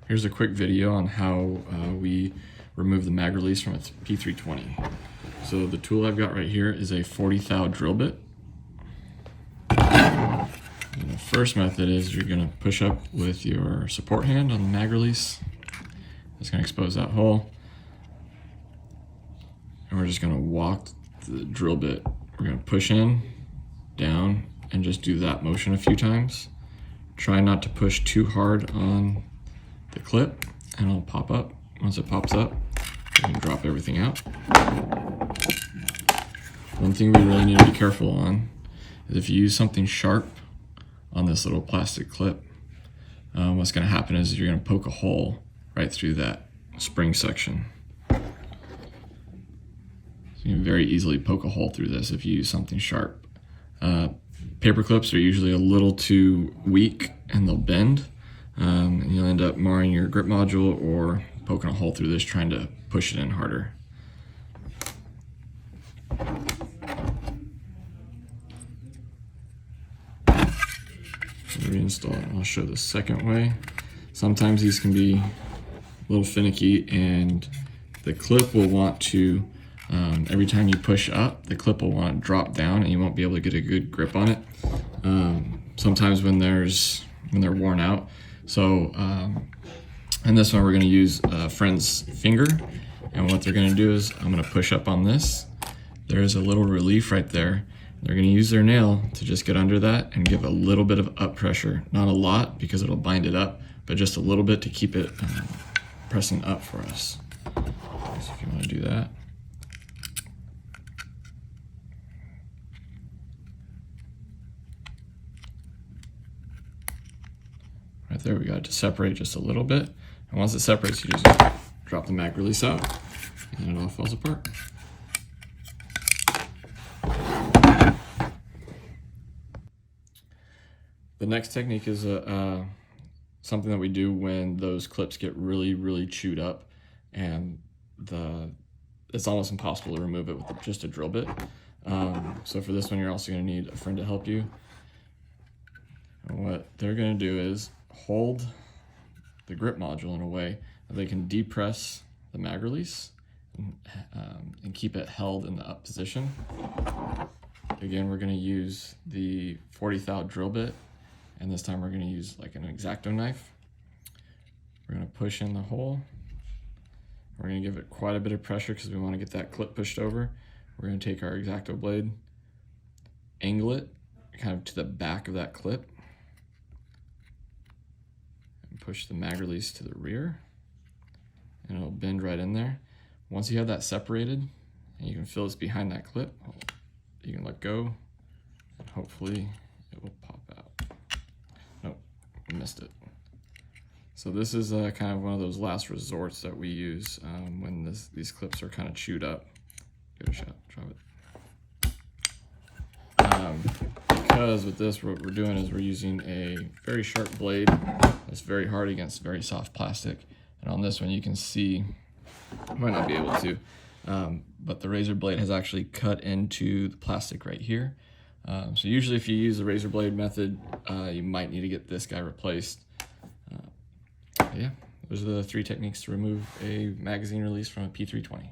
Here's a quick video on how we remove the mag release from a P320. So the tool I've got right here is a 40 thou drill bit. And the first method is you're going to push up with your support hand on the mag release. It's going to expose that hole. And we're just going to walk the drill bit. We're going to push in, down, and just do that motion a few times. Try not to push too hard on the clip, and it'll pop up. Once it pops up, you can drop everything out. One thing we really need to be careful on is if you use something sharp on this little plastic clip, what's going to happen is you're going to poke a hole right through that spring section. So you can very easily poke a hole through this if you use something sharp. Paper clips are usually a little too weak and they'll bend. And you'll end up marring your grip module or poking a hole through this trying to push it in harder. Reinstall it. I'll show the second way. Sometimes these can be a little finicky and the clip will want to, every time you push up, the clip will want to drop down and you won't be able to get a good grip on it. Sometimes when they're worn out. So in this one we're going to use a friend's finger, and what they're going to do is I'm going to push up on this. There's a little relief right there. They're going to use their nail to just get under that and give a little bit of up pressure. Not a lot because it'll bind it up, but just a little bit to keep it pressing up for us. So if you want to do that. Right there, we got it to separate just a little bit. And once it separates, you just drop the mag release out and it all falls apart. The next technique is something that we do when those clips get really chewed up and it's almost impossible to remove it with just a drill bit. So for this one, you're also going to need a friend to help you. And what they're going to do is hold the grip module in a way that they can depress the mag release and keep it held in the up position. Again, we're going to use the 40 thou drill bit, and this time we're going to use like an xacto knife. We're going to push in the hole. We're going to give it quite a bit of pressure because we want to get that clip pushed over. We're going to take our xacto blade, angle it kind of to the back of that clip, push the mag release to the rear, and it'll bend right in there. Once you have that separated, and you can feel it's behind that clip, you can let go, and hopefully it will pop out. Nope, I missed it. So this is kind of one of those last resorts that we use when these clips are kind of chewed up. Give it a shot, try it. Because with this, what we're doing is we're using a very sharp blade that's very hard against very soft plastic. And on this one, you can see, you might not be able to, but the razor blade has actually cut into the plastic right here. So usually if you use the razor blade method, you might need to get this guy replaced. Yeah, those are the 3 techniques to remove a magazine release from a P320.